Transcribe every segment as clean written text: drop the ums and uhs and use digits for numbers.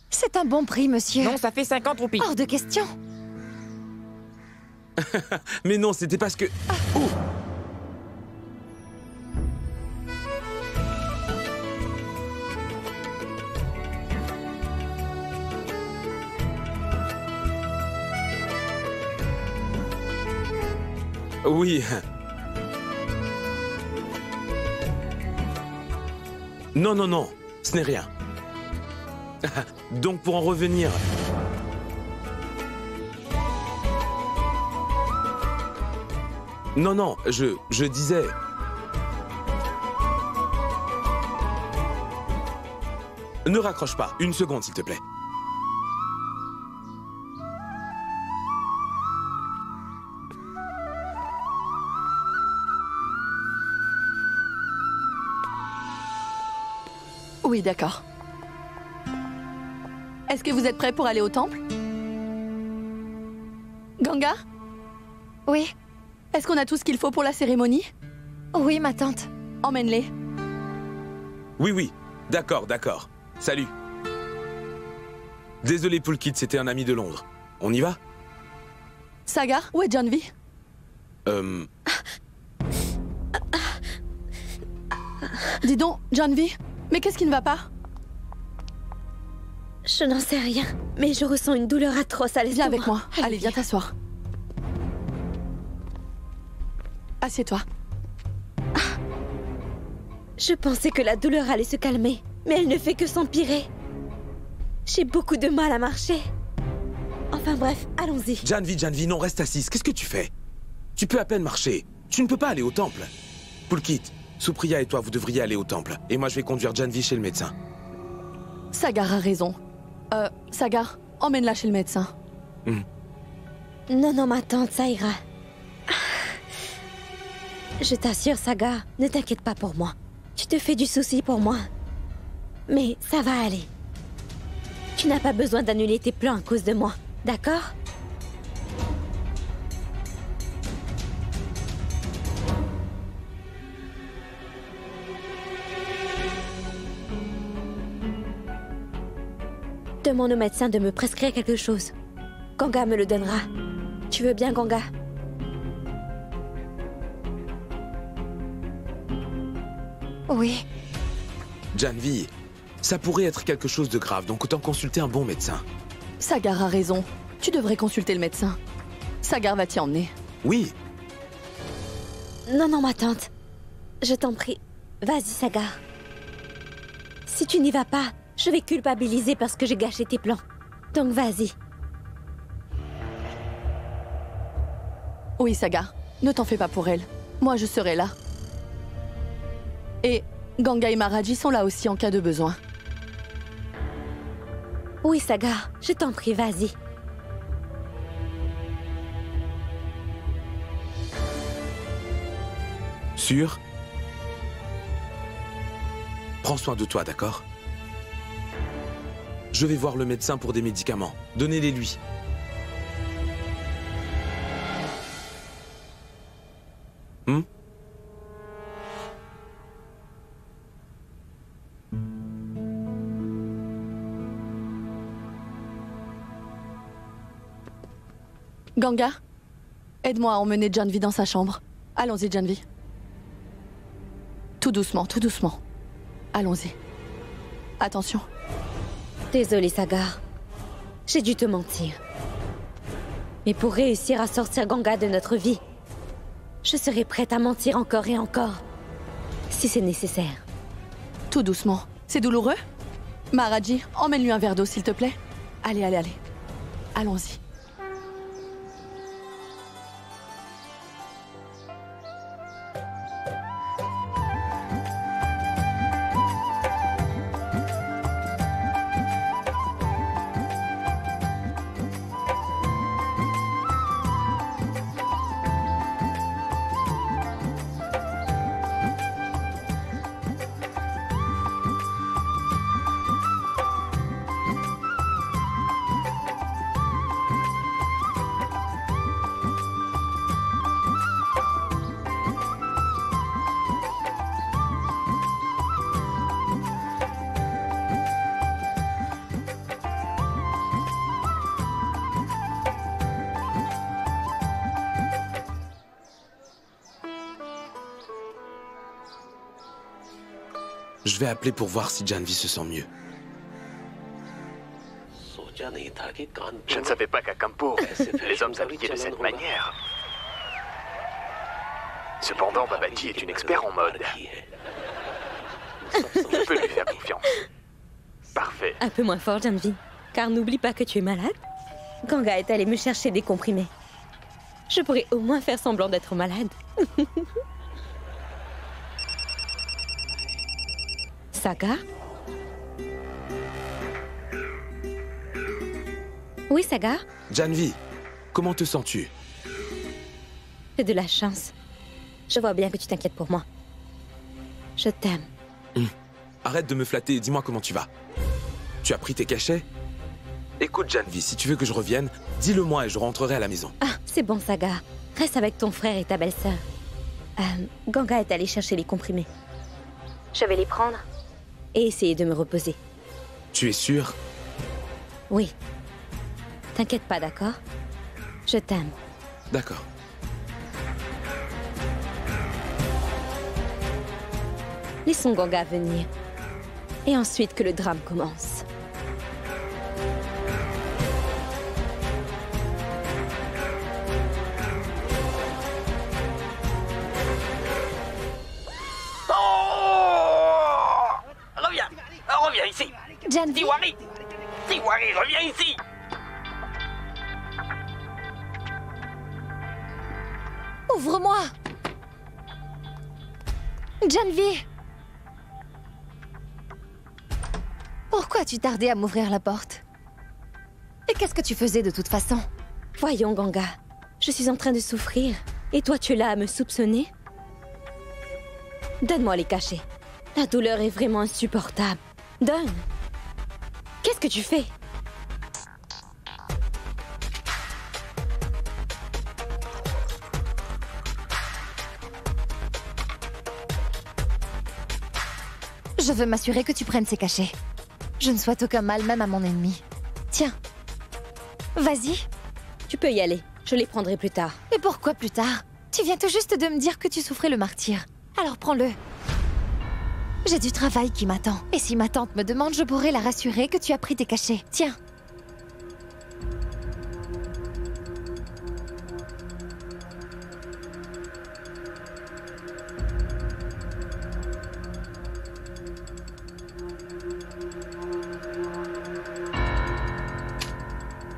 C'est un bon prix, monsieur. Non, ça fait 50 roupies. Hors de question. Mais non, c'était parce que... Oh! Oui. Non, non, non, ce n'est rien. Donc pour en revenir... Non, non, je disais... Ne raccroche pas, une seconde s'il te plaît. Oui, d'accord. Est-ce que vous êtes prêts pour aller au temple? Ganga? Oui. Est-ce qu'on a tout ce qu'il faut pour la cérémonie? Oui, ma tante. Emmène-les. Oui, oui, d'accord, d'accord. Salut. Désolé Poulkit, c'était un ami de Londres. On y va? Sagar, où est Janvi? Dis donc, Janvi, mais qu'est-ce qui ne va pas? Je n'en sais rien, mais je ressens une douleur atroce à l'estomac. Viens avec moi. Allez, viens t'asseoir. Assieds-toi. Je pensais que la douleur allait se calmer, mais elle ne fait que s'empirer. J'ai beaucoup de mal à marcher. Enfin bref, allons-y. Janvi, non, reste assise. Qu'est-ce que tu fais? Tu peux à peine marcher. Tu ne peux pas aller au temple. Poulkit, Supriya et toi, vous devriez aller au temple. Et moi, je vais conduire Janvi chez le médecin. Sagar a raison. Sagar, emmène-la chez le médecin. Non, non, ma tante, ça ira. Je t'assure, Sagar, ne t'inquiète pas pour moi. Tu te fais du souci pour moi. Mais ça va aller. Tu n'as pas besoin d'annuler tes plans à cause de moi, d'accord? Demande au médecin de me prescrire quelque chose. Ganga me le donnera. Tu veux bien, Ganga? Oui. Janvi, ça pourrait être quelque chose de grave, donc autant consulter un bon médecin. Sagar a raison. Tu devrais consulter le médecin. Sagar va t'y emmener. Oui. Non, non, ma tante. Je t'en prie. Vas-y, Sagar. Si tu n'y vas pas, je vais culpabiliser parce que j'ai gâché tes plans. Donc vas-y. Oui, Sagar. Ne t'en fais pas pour elle. Moi, je serai là. Et Ganga et Maharaji sont là aussi en cas de besoin. Oui, Sagar. Je t'en prie, vas-y. Sûr? Prends soin de toi, d'accord? Je vais voir le médecin pour des médicaments. Donnez-les lui. Ganga, aide-moi à emmener Janvi dans sa chambre. Allons-y, Janvi. Tout doucement, tout doucement. Allons-y. Attention. Désolée, Sagar. J'ai dû te mentir. Mais pour réussir à sortir Ganga de notre vie, je serai prête à mentir encore et encore, si c'est nécessaire. Tout doucement. C'est douloureux? Maharaji, emmène-lui un verre d'eau, s'il te plaît. Allez, allez, allez. Allons-y. Je vais appeler pour voir si Janvi se sent mieux. Je ne savais pas qu'à Kampo, les hommes s'appliquaient de cette manière. Cependant, Babaji est une experte en mode. Je peux lui faire confiance. Parfait. Un peu moins fort, Janvi. Car n'oublie pas que tu es malade. Ganga est allé me chercher des comprimés. Je pourrais au moins faire semblant d'être malade. Saga? Oui, Saga? Janvi, comment te sens-tu? J'ai de la chance. Je vois bien que tu t'inquiètes pour moi. Je t'aime. Arrête de me flatter et dis-moi comment tu vas. Tu as pris tes cachets? Écoute, Janvi, si tu veux que je revienne, dis-le-moi et je rentrerai à la maison. Ah, c'est bon, Saga. Reste avec ton frère et ta belle-sœur. Ganga est allé chercher les comprimés. Je vais les prendre et essayer de me reposer. Tu es sûre? Oui. T'inquiète pas, d'accord? Je t'aime. D'accord. Laissons Ganga venir. Et ensuite que le drame commence. Reviens ici. Janvi, Tiwari, reviens ici. ouvre-moi! Janvi! Pourquoi tu tardais à m'ouvrir la porte? Et qu'est-ce que tu faisais de toute façon? Voyons, Ganga. Je suis en train de souffrir. Et toi, tu es là à me soupçonner? Donne-moi les cachets. La douleur est vraiment insupportable. Donne! Qu'est-ce que tu fais? Je veux m'assurer que tu prennes ces cachets. Je ne souhaite aucun mal même à mon ennemi. Tiens. Vas-y. Tu peux y aller. Je les prendrai plus tard. Et pourquoi plus tard? Tu viens tout juste de me dire que tu souffrais le martyre. Alors prends-le. J'ai du travail qui m'attend. Et si ma tante me demande, je pourrai la rassurer que tu as pris tes cachets. Tiens.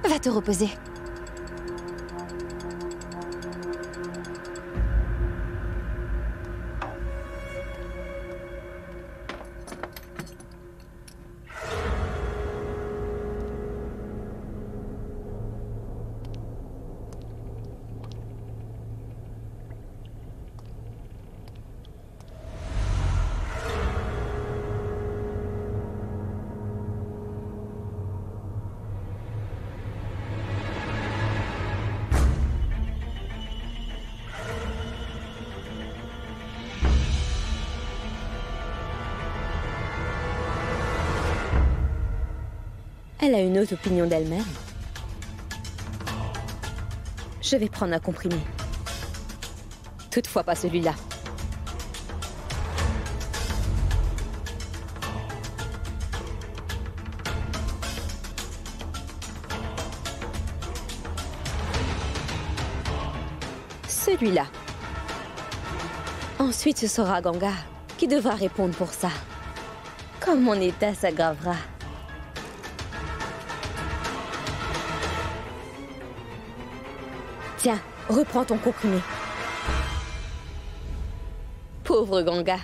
Va te reposer. Elle a une autre opinion d'elle-même. Je vais prendre un comprimé. Toutefois pas celui-là. Celui-là. Ensuite, ce sera Ganga qui devra répondre pour ça. Comme mon état s'aggravera. Tiens, reprends ton comprimé. Pauvre Ganga.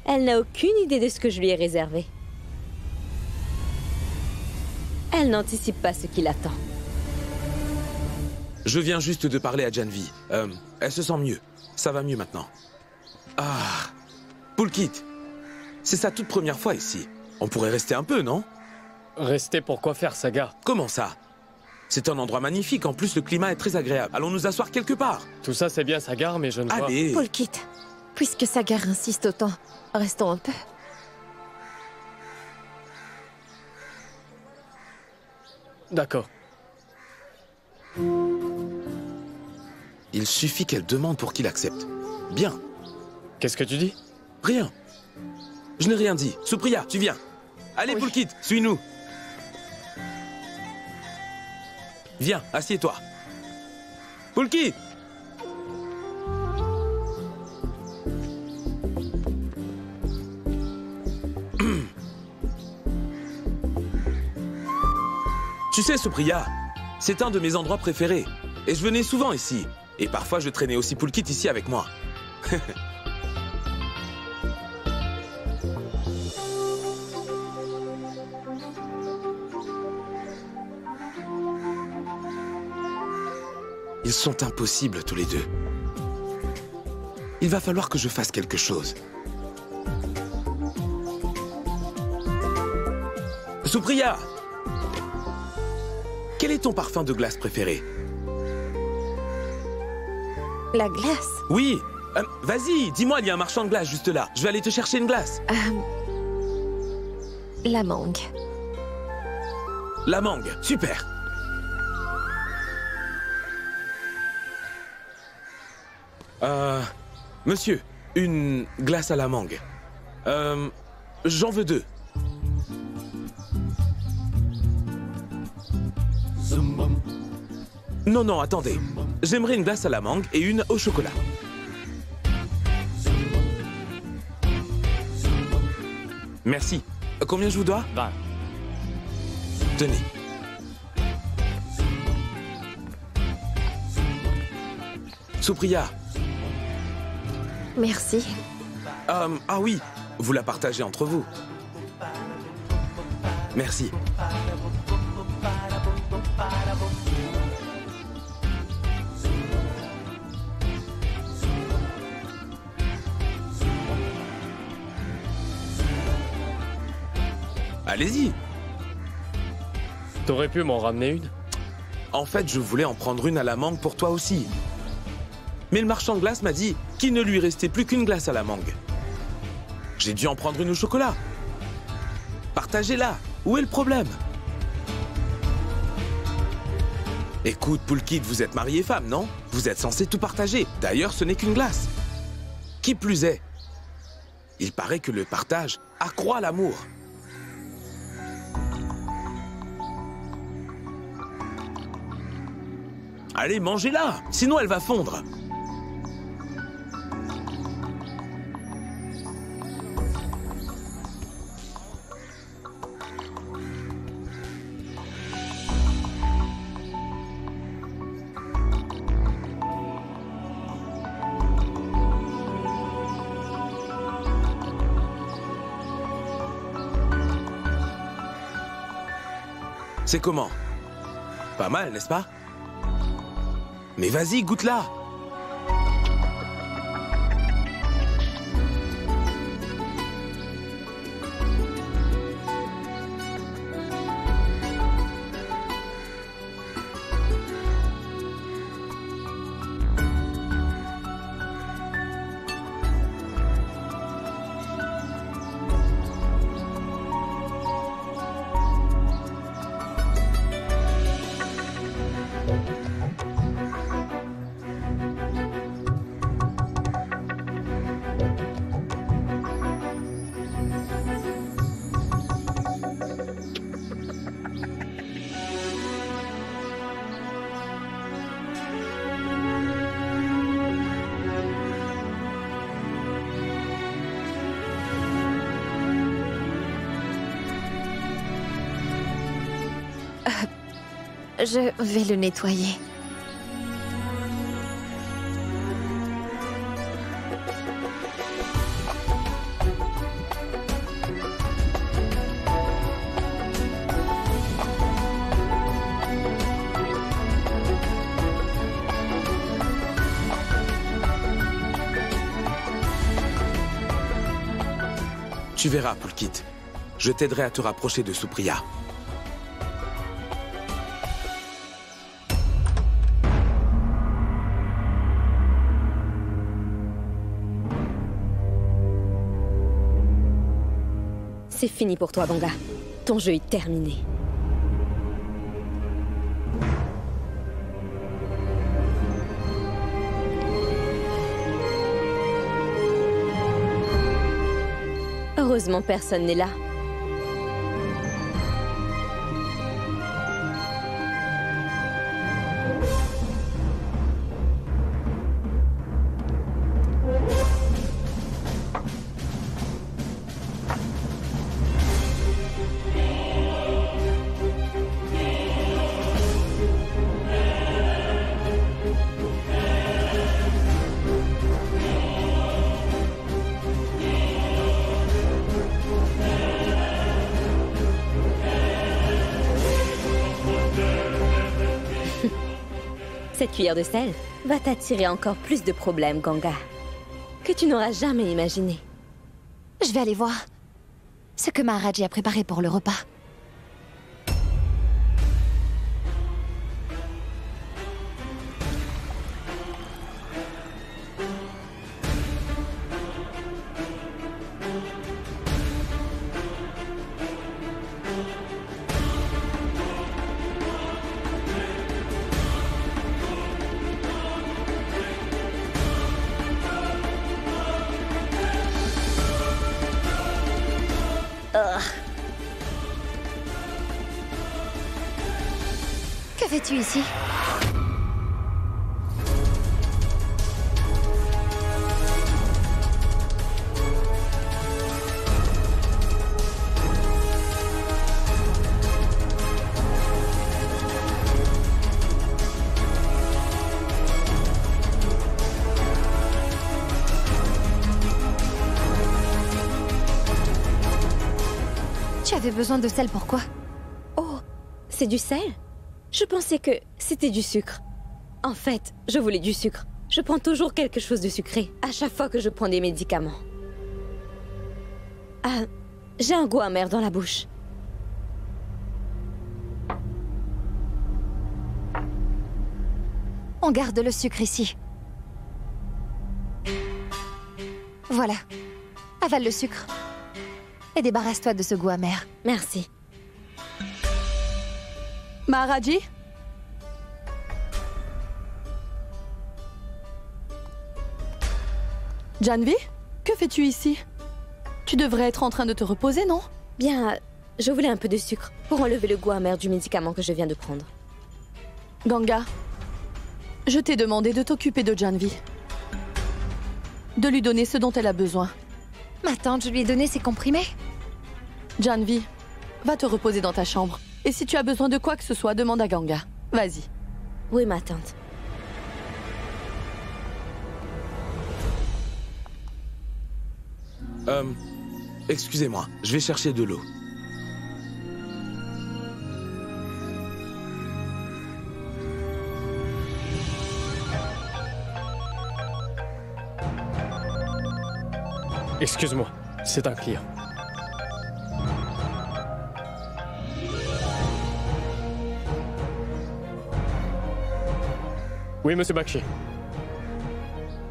Elle n'a aucune idée de ce que je lui ai réservé. Elle n'anticipe pas ce qui l'attend. Je viens juste de parler à Janvi. Elle se sent mieux. Ça va mieux maintenant. Ah, Pulkit. C'est sa toute première fois ici. On pourrait rester un peu, non? Rester pour quoi faire, Saga? Comment ça? C'est un endroit magnifique. En plus, le climat est très agréable. Allons nous asseoir quelque part. Tout ça, c'est bien, Saga, mais je ne vois... Allez. Pulkit, puisque Sagar insiste autant, restons un peu. D'accord. Il suffit qu'elle demande pour qu'il accepte. Bien. Qu'est-ce que tu dis? Rien. Je n'ai rien dit. Supriya, tu viens. Allez, Oui. Pulkit, suis-nous. Viens, assieds-toi. Pulkit! Tu sais, Supriya, c'est un de mes endroits préférés. Et je venais souvent ici. Et parfois, je traînais aussi Pulkit ici avec moi. Ils sont impossibles tous les deux. Il va falloir que je fasse quelque chose. Supriya! Quel est ton parfum de glace préféré? La glace. Oui, vas-y, dis-moi, il y a un marchand de glace juste là. Je vais aller te chercher une glace. La mangue. La mangue, super. Monsieur, une glace à la mangue. J'en veux 2. Non, non, attendez. J'aimerais une glace à la mangue et une au chocolat. Merci. Combien je vous dois? 20. Tenez. Supriya. Merci. Ah oui, vous la partagez entre vous. Merci. Allez-y. T'aurais pu m'en ramener une? En fait, je voulais en prendre une à la mangue pour toi aussi. Mais le marchand de glace m'a dit qu'il ne lui restait plus qu'une glace à la mangue. J'ai dû en prendre une au chocolat. Partagez-la. Où est le problème? Écoute, Pulkit, vous êtes marié femme, non? Vous êtes censé tout partager. D'ailleurs, ce n'est qu'une glace. Qui plus est, il paraît que le partage accroît l'amour. Allez, mangez-la, sinon elle va fondre. C'est comment? Pas mal, n'est-ce pas? Mais vas-y, goûte-la! Je vais le nettoyer. Tu verras, Pulkit. Je t'aiderai à te rapprocher de Supriya. C'est fini pour toi, Ganga. Ton jeu est terminé. Heureusement, personne n'est là. Cette cuillère de sel va t'attirer encore plus de problèmes, Ganga, que tu n'auras jamais imaginé. Je vais aller voir ce que Maharaji a préparé pour le repas. Que fais-tu ici? Tu avais besoin de sel, pourquoi? Oh, c'est du sel? Je pensais que c'était du sucre. En fait, je voulais du sucre. Je prends toujours quelque chose de sucré à chaque fois que je prends des médicaments. Ah, j'ai un goût amer dans la bouche. On garde le sucre ici. Voilà. Avale le sucre. Et débarrasse-toi de ce goût amer. Merci. Maharaji? Janvi? Que fais-tu ici? Tu devrais être en train de te reposer, non? Bien, je voulais un peu de sucre pour enlever le goût amer du médicament que je viens de prendre. Ganga, je t'ai demandé de t'occuper de Janvi. De lui donner ce dont elle a besoin. Ma tante, je lui ai donné ses comprimés. Janvi, va te reposer dans ta chambre. Et si tu as besoin de quoi que ce soit, demande à Ganga. Vas-y. Oui, ma tante. Excusez-moi, je vais chercher de l'eau. Excuse-moi, c'est un client. Oui, monsieur Bakshi.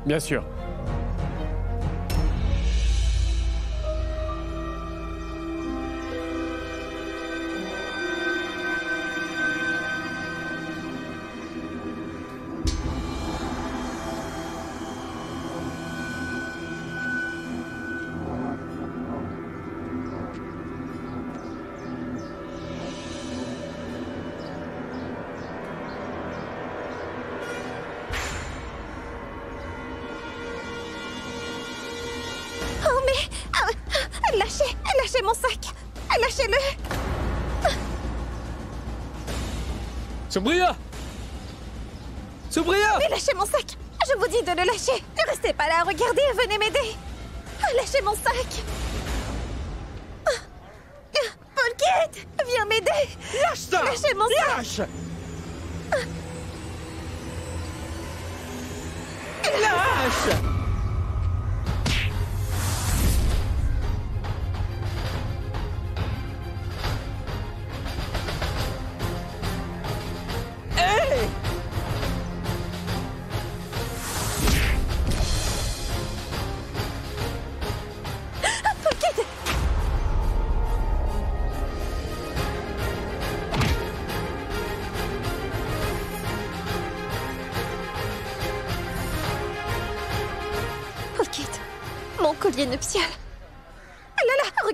Bien sûr. Lâchez mon sac. Lâchez-le. Subria! Subria! Mais lâchez mon sac. Je vous dis de le lâcher. Ne restez pas là, regardez, venez m'aider. Lâchez mon sac. Polkit, viens m'aider. Lâche ça! Lâchez mon sac. Lâche! Lâche! Polkit, mon collier nuptial. Ah là là,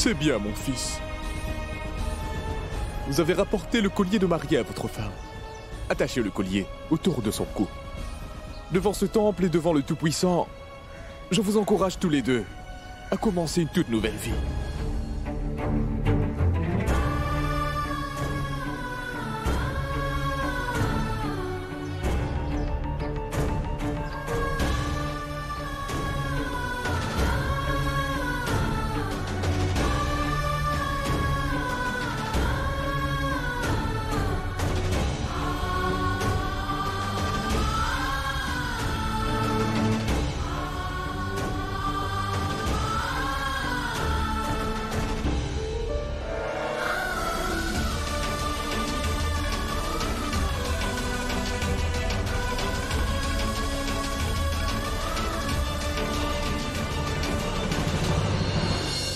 C'est bien, mon fils. Vous avez rapporté le collier de mariée à votre femme. Attachez le collier autour de son cou. Devant ce temple et devant le Tout-Puissant, je vous encourage tous les deux à commencer une toute nouvelle vie.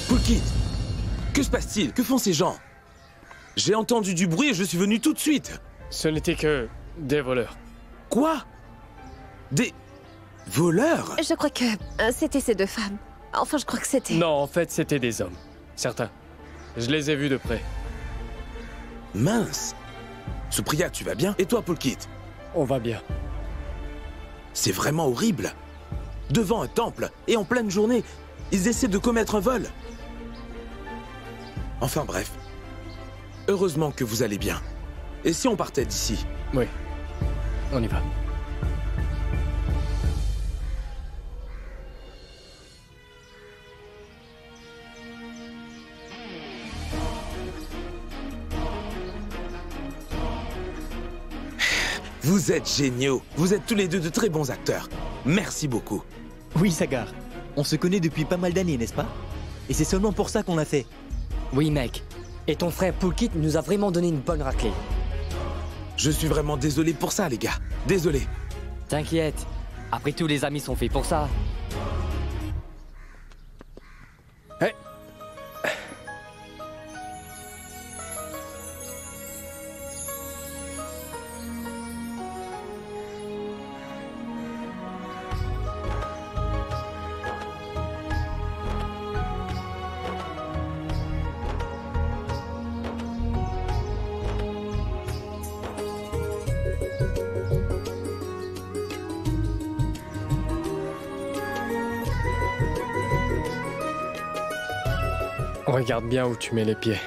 Poulkit, que se passe-t-il? Que font ces gens? J'ai entendu du bruit et je suis venu tout de suite. Ce n'était que des voleurs. Quoi? Des voleurs? Je crois que c'était ces deux femmes. Enfin, je crois que c'était... Non, en fait, c'était des hommes. Certains. Je les ai vus de près. Mince. Supriya, tu vas bien? Et toi, Poulkit? On va bien. C'est vraiment horrible. Devant un temple et en pleine journée, ils essaient de commettre un vol. Enfin bref. Heureusement que vous allez bien. Et si on partait d'ici? Oui. On y va. Vous êtes géniaux. Vous êtes tous les deux de très bons acteurs. Merci beaucoup. Oui, Sagar. On se connaît depuis pas mal d'années, n'est-ce pas? Et c'est seulement pour ça qu'on l'a fait. Oui, mec. Et ton frère Poulkit nous a vraiment donné une bonne raclée. Je suis vraiment désolé pour ça, les gars. Désolé. T'inquiète. Après tout, les amis sont faits pour ça. Hey. Regarde bien où tu mets les pieds.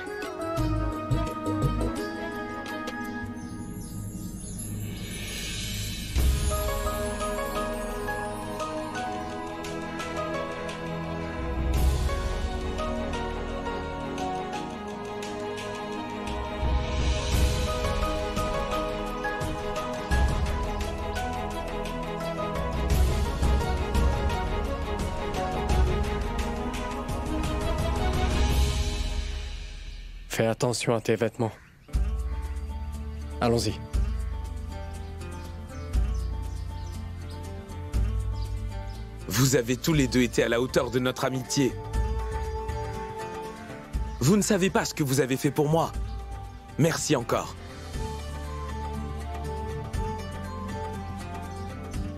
Fais attention à tes vêtements. Allons-y. Vous avez tous les deux été à la hauteur de notre amitié. Vous ne savez pas ce que vous avez fait pour moi. Merci encore.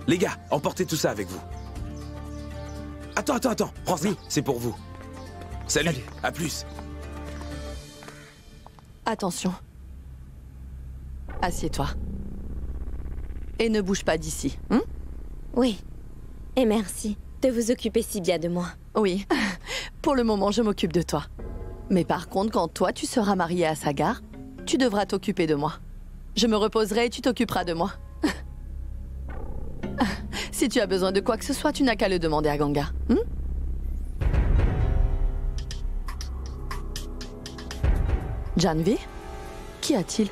Les gars, emportez tout ça avec vous. Attends. Prends ça, c'est pour vous. Salut. À plus. Attention. Assieds-toi. Et ne bouge pas d'ici, hein? Oui. Et merci de vous occuper si bien de moi. Oui. Pour le moment, je m'occupe de toi. Mais par contre, quand toi, tu seras mariée à Sagar, tu devras t'occuper de moi. Je me reposerai et tu t'occuperas de moi. Si tu as besoin de quoi que ce soit, tu n'as qu'à le demander à Ganga. Hein? Janvi? Qu'y a-t-il?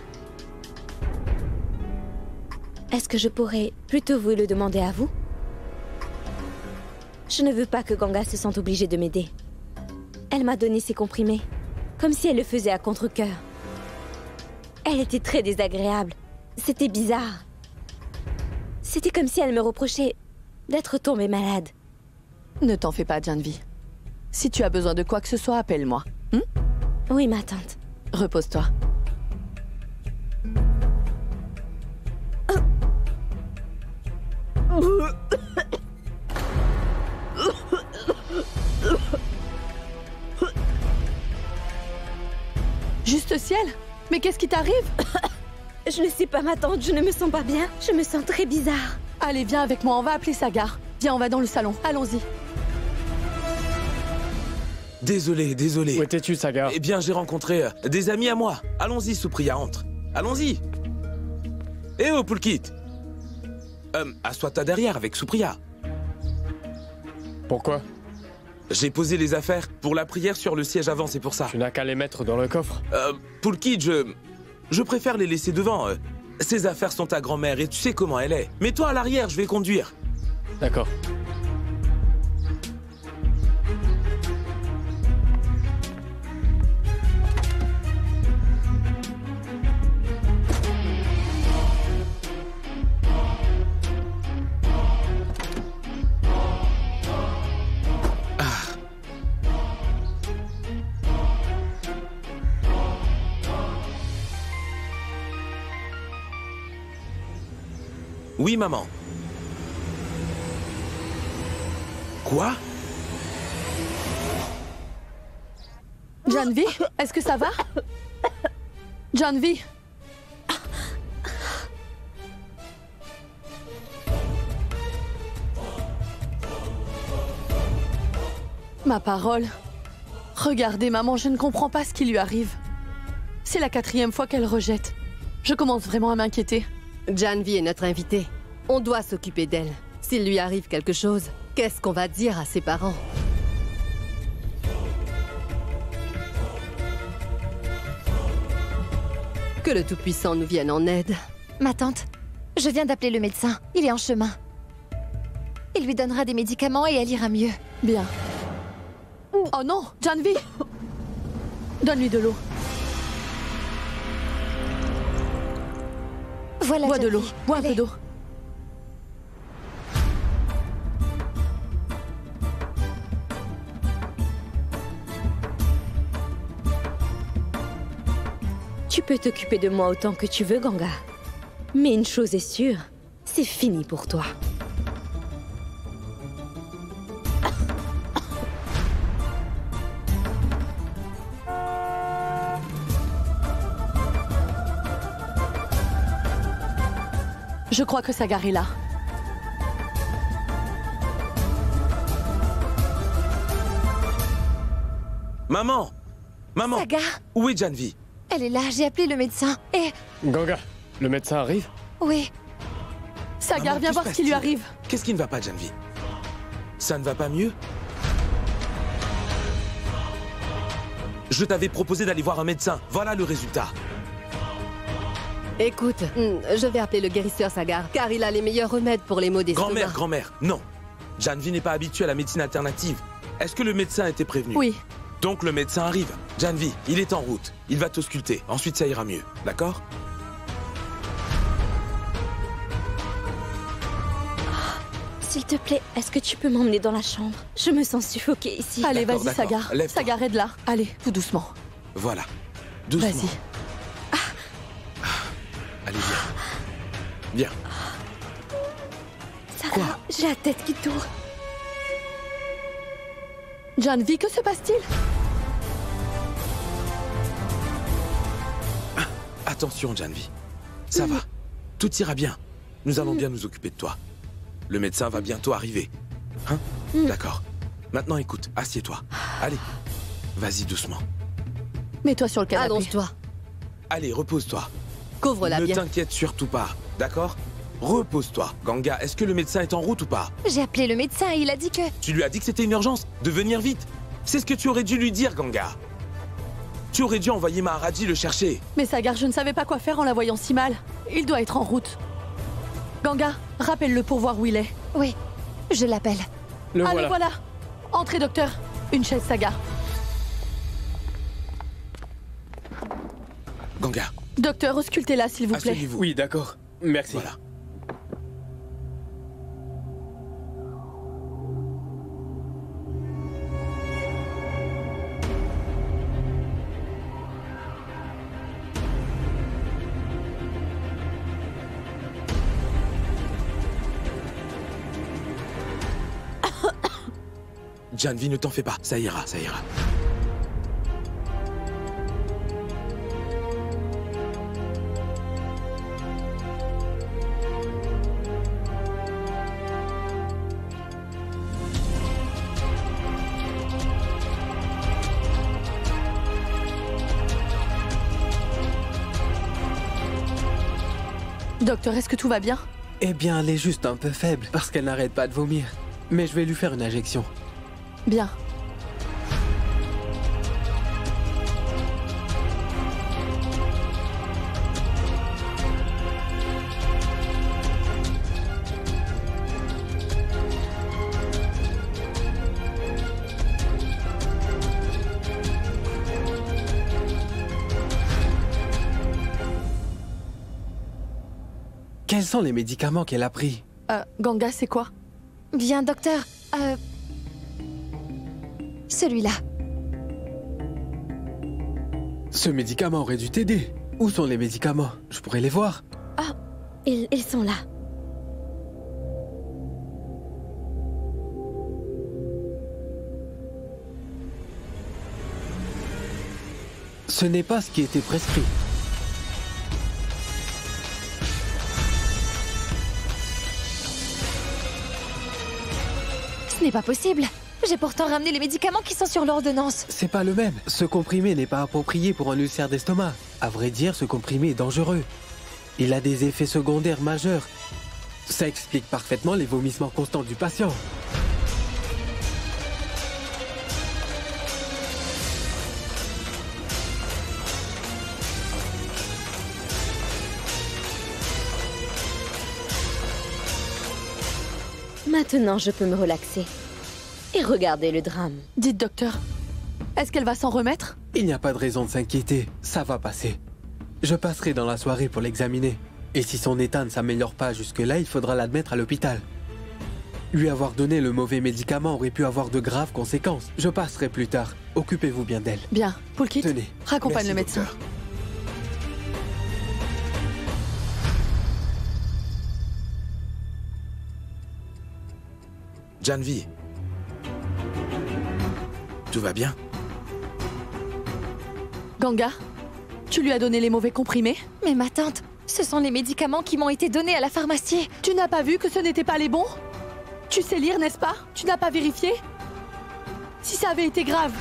Est-ce que je pourrais plutôt vous le demander à vous? Je ne veux pas que Ganga se sente obligée de m'aider. Elle m'a donné ses comprimés, comme si elle le faisait à contre-cœur. Elle était très désagréable. C'était bizarre. C'était comme si elle me reprochait d'être tombée malade. Ne t'en fais pas, Janvi. Si tu as besoin de quoi que ce soit, appelle-moi. Hein? Oui, ma tante. Repose-toi. ciel! Mais qu'est-ce qui t'arrive? Je ne sais pas, ma tante, je ne me sens pas bien. Je me sens très bizarre. Allez, viens avec moi, on va appeler Sagar. Viens, on va dans le salon. Allons-y. Désolé, désolé. Où étais-tu, Sagar? Eh bien, j'ai rencontré des amis à moi. Allons-y, Supriya, entre. Allons-y. Eh oh, Pulkit. Assois-toi derrière avec Supriya. Pourquoi? J'ai posé les affaires pour la prière sur le siège avant, c'est pour ça. Tu n'as qu'à les mettre dans le coffre. Pulkit, je préfère les laisser devant. Ces affaires sont ta grand-mère et tu sais comment elle est. Mets-toi à l'arrière, je vais conduire. D'accord. Oui, maman. Quoi? Janvi, est-ce que ça va? Janvi. Ma parole. Regardez, maman, je ne comprends pas ce qui lui arrive. C'est la 4e fois qu'elle rejette. Je commence vraiment à m'inquiéter. Janvi est notre invitée. On doit s'occuper d'elle. S'il lui arrive quelque chose, qu'est-ce qu'on va dire à ses parents? Que le Tout-Puissant nous vienne en aide. Ma tante, je viens d'appeler le médecin. Il est en chemin. Il lui donnera des médicaments et elle ira mieux. Bien. Oh non, Janvi! Donne-lui de l'eau. Voilà, Bois de l'eau. Janvi. Bois un peu d'eau. Tu peux t'occuper de moi autant que tu veux, Ganga. Mais une chose est sûre, c'est fini pour toi. Je crois que Sagar est là. Maman! Maman! Sagar! Où est Janvi? Elle est là, j'ai appelé le médecin. Et... Ganga, le médecin arrive? Oui. Sagar, Maman, viens que voir se ce qui lui passe-t-il? arrive. Qu'est-ce qui ne va pas, Janvi? Ça ne va pas mieux? Je t'avais proposé d'aller voir un médecin. Voilà le résultat. Écoute, je vais appeler le guérisseur Sagar, car il a les meilleurs remèdes pour les maux d'estomac. Grand-mère, grand-mère, non. Janvi n'est pas habituée à la médecine alternative. Est-ce que le médecin a été prévenu? Oui. Donc le médecin arrive. Janvi, il est en route. Il va t'ausculter. Ensuite, ça ira mieux. D'accord? S'il te plaît, est-ce que tu peux m'emmener dans la chambre? Je me sens suffoquée ici. Allez, D'accord, vas-y, d'accord. Sagar. Lève-toi. Sagar, aide-la. Allez, tout doucement. Voilà. Doucement. Vas-y. Allez, viens. Viens. Sarah, j'ai la tête qui tourne. Janvi, que se passe-t-il? Attention, Janvi. Ça va. Tout ira bien. Nous allons bien nous occuper de toi. Le médecin va bientôt arriver. Hein? D'accord. Maintenant, écoute, assieds-toi. Allez. Vas-y doucement. Mets-toi sur le canapé. Allonge-toi. Allez, repose-toi. Couvre-la Ne bien. t'inquiète surtout pas. D'accord? Repose-toi. Ganga, est-ce que le médecin est en route ou pas? J'ai appelé le médecin et il a dit que... Tu lui as dit que c'était une urgence, de venir vite. C'est ce que tu aurais dû lui dire, Ganga. Tu aurais dû envoyer Maharaji le chercher. Mais Sagar, je ne savais pas quoi faire en la voyant si mal. Il doit être en route. Ganga, rappelle-le pour voir où il est. Oui, je l'appelle. Le Allez, voilà. voilà. Entrez, docteur. Une chaise, Sagar. Ganga, Docteur, auscultez-la, s'il vous plaît. asseyez-vous. Oui, d'accord. Merci. Voilà. Janvi, ne t'en fais pas. Ça ira, ça ira. Docteur, est-ce que tout va bien? Eh bien, elle est juste un peu faible parce qu'elle n'arrête pas de vomir. Mais je vais lui faire une injection. Bien. Quels sont les médicaments qu'elle a pris? Ganga, c'est quoi? Bien, docteur. Celui-là. Ce médicament aurait dû t'aider. Où sont les médicaments? Je pourrais les voir. Ah, ils sont là. Ce n'est pas ce qui était prescrit. Ce n'est pas possible. J'ai pourtant ramené les médicaments qui sont sur l'ordonnance. C'est pas le même. Ce comprimé n'est pas approprié pour un ulcère d'estomac. À vrai dire, ce comprimé est dangereux. Il a des effets secondaires majeurs. Ça explique parfaitement les vomissements constants du patient. Maintenant, je peux me relaxer. Et regarder le drame. Dites, docteur, est-ce qu'elle va s'en remettre? Il n'y a pas de raison de s'inquiéter. Ça va passer. Je passerai dans la soirée pour l'examiner. Et si son état ne s'améliore pas jusque-là, il faudra l'admettre à l'hôpital. Lui avoir donné le mauvais médicament aurait pu avoir de graves conséquences. Je passerai plus tard. Occupez-vous bien d'elle. Bien. Poulkit, tenez. Raccompagne Merci, le médecin. docteur. Janvi. Tout va bien? Ganga, tu lui as donné les mauvais comprimés? Mais ma tante, ce sont les médicaments qui m'ont été donnés à la pharmacie. Tu n'as pas vu que ce n'étaient pas les bons? Tu sais lire, n'est-ce pas? Tu n'as pas vérifié? Si ça avait été grave.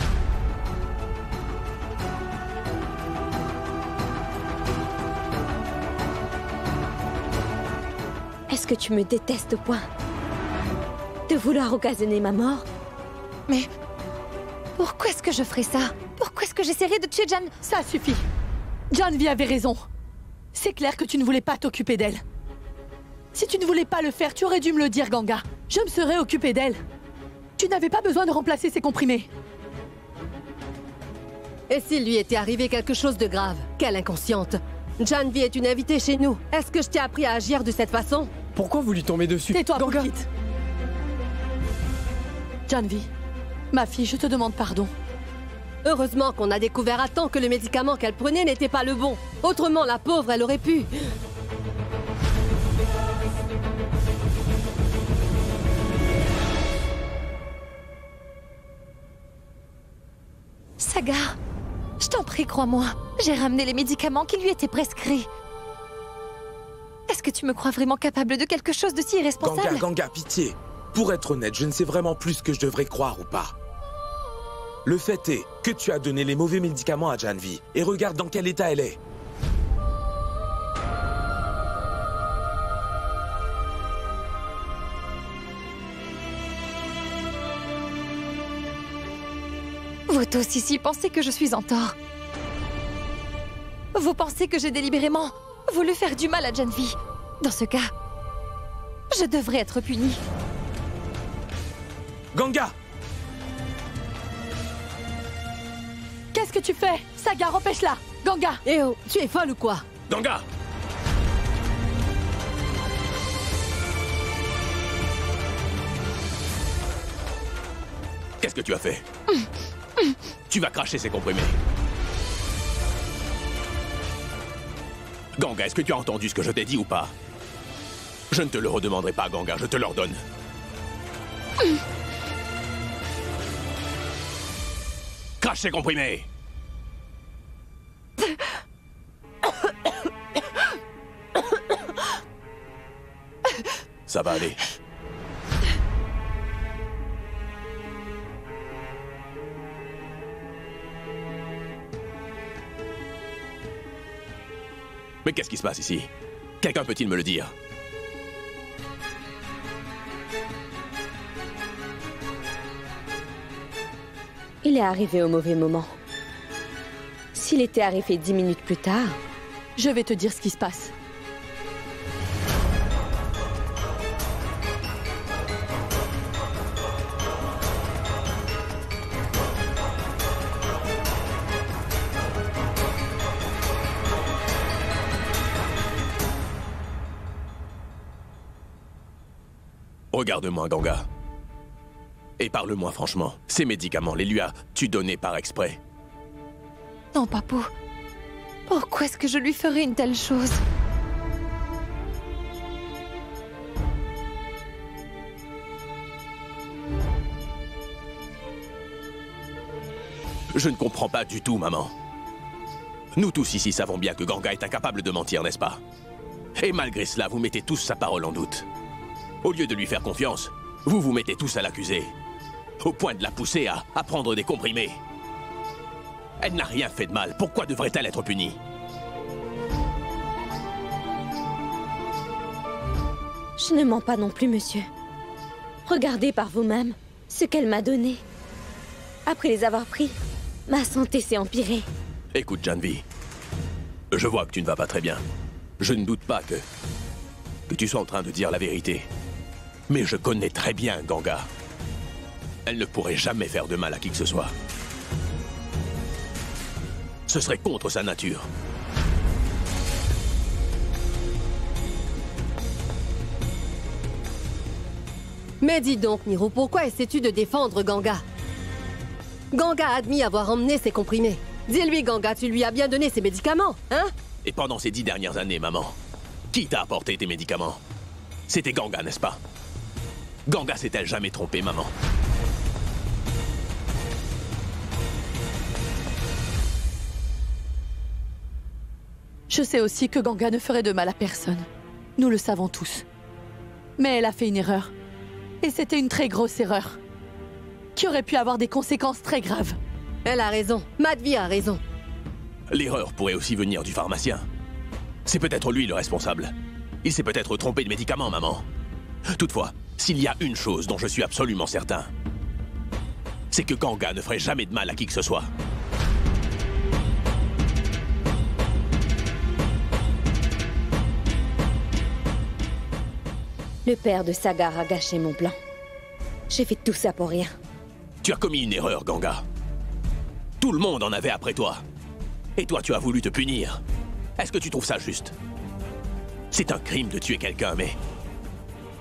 Est-ce que tu me détestes au point de vouloir occasionner ma mort? Mais pourquoi est-ce que je ferais ça? Pourquoi est-ce que j'essaierais de tuer Jan? Ça suffit. Janvi avait raison. C'est clair que tu ne voulais pas t'occuper d'elle. Si tu ne voulais pas le faire, tu aurais dû me le dire, Ganga. Je me serais occupée d'elle. Tu n'avais pas besoin de remplacer ses comprimés. Et s'il lui était arrivé quelque chose de grave? Quelle inconsciente! Janvi est une invitée chez nous. Est-ce que je t'ai appris à agir de cette façon? Pourquoi vous lui tombez dessus? Tais-toi, Ganga. Poulkit. Janvi, ma fille, je te demande pardon. Heureusement qu'on a découvert à temps que le médicament qu'elle prenait n'était pas le bon. Autrement, la pauvre, elle aurait pu... Sagar, je t'en prie, crois-moi. J'ai ramené les médicaments qui lui étaient prescrits. Est-ce que tu me crois vraiment capable de quelque chose de si irresponsable? Ganga, pitié. Pour être honnête, je ne sais vraiment plus ce que je devrais croire ou pas. Le fait est que tu as donné les mauvais médicaments à Janvi. Et regarde dans quel état elle est. Vous tous ici pensez que je suis en tort. Vous pensez que j'ai délibérément voulu faire du mal à Janvi. Dans ce cas, je devrais être punie. Ganga! Qu'est-ce que tu fais? Sagar, empêche-la! Ganga! Eh oh, tu es folle ou quoi? Ganga! Qu'est-ce que tu as fait? Tu vas cracher ces comprimés. Ganga, est-ce que tu as entendu ce que je t'ai dit ou pas? Je ne te le redemanderai pas, Ganga, je te l'ordonne. Crache ces comprimés! Ça va aller. Mais qu'est-ce qui se passe ici? Quelqu'un peut-il me le dire? Il est arrivé au mauvais moment. S'il était arrivé 10 minutes plus tard... Je vais te dire ce qui se passe. Regarde-moi, Ganga. Et parle-moi franchement. Ces médicaments, les lui as-tu donnés par exprès? Non, Papou. Pourquoi est-ce que je lui ferais une telle chose? Je ne comprends pas du tout, maman. Nous tous ici savons bien que Ganga est incapable de mentir, n'est-ce pas? Et malgré cela, vous mettez tous sa parole en doute. Au lieu de lui faire confiance, vous vous mettez tous à l'accuser. Au point de la pousser à prendre des comprimés. Elle n'a rien fait de mal. Pourquoi devrait-elle être punie? Je ne mens pas non plus, monsieur. Regardez par vous-même ce qu'elle m'a donné. Après les avoir pris, ma santé s'est empirée. Écoute, Janvi. Je vois que tu ne vas pas très bien. Je ne doute pas que tu sois en train de dire la vérité. Mais je connais très bien Ganga. Elle ne pourrait jamais faire de mal à qui que ce soit. Ce serait contre sa nature. Mais dis donc, Niro, pourquoi essaies-tu de défendre Ganga? Ganga a admis avoir emmené ses comprimés. Dis-lui, Ganga, tu lui as bien donné ses médicaments, hein? Et pendant ces 10 dernières années, maman, qui t'a apporté tes médicaments? C'était Ganga, n'est-ce pas? Ganga s'est-elle jamais trompée, maman? Je sais aussi que Ganga ne ferait de mal à personne. Nous le savons tous. Mais elle a fait une erreur. Et c'était une très grosse erreur. Qui aurait pu avoir des conséquences très graves. Elle a raison. Madhvi a raison. L'erreur pourrait aussi venir du pharmacien. C'est peut-être lui le responsable. Il s'est peut-être trompé de médicaments, maman. Toutefois, s'il y a une chose dont je suis absolument certain, c'est que Ganga ne ferait jamais de mal à qui que ce soit. Le père de Sagar a gâché mon plan. J'ai fait tout ça pour rien. Tu as commis une erreur, Ganga. Tout le monde en avait après toi. Et toi, tu as voulu te punir. Est-ce que tu trouves ça juste? C'est un crime de tuer quelqu'un, mais...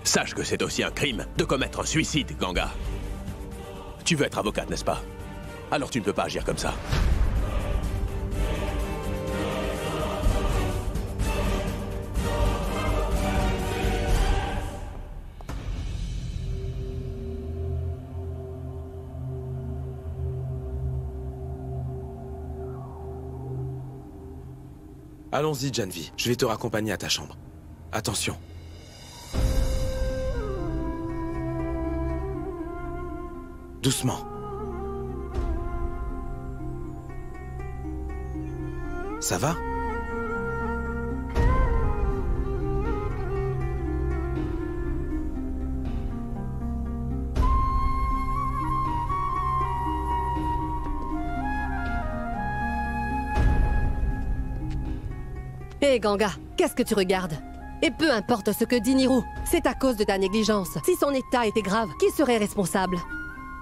sache que c'est aussi un crime de commettre un suicide, Ganga. Tu veux être avocate, n'est-ce pas? Alors tu ne peux pas agir comme ça. Allons-y, Janvi. Je vais te raccompagner à ta chambre. Attention. Doucement. Ça va? Hé, Ganga, qu'est-ce que tu regardes? Et peu importe ce que dit Niro, c'est à cause de ta négligence. Si son état était grave, qui serait responsable?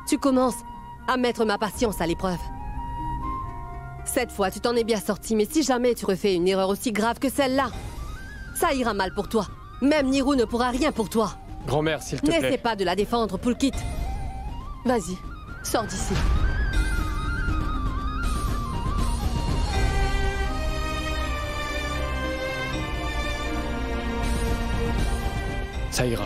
Tu commences à mettre ma patience à l'épreuve. Cette fois, tu t'en es bien sorti, mais si jamais tu refais une erreur aussi grave que celle-là, ça ira mal pour toi. Même Niro ne pourra rien pour toi. Grand-mère, s'il te plaît. N'essaie pas de la défendre, Pulkit. Vas-y, sors d'ici. Ça ira.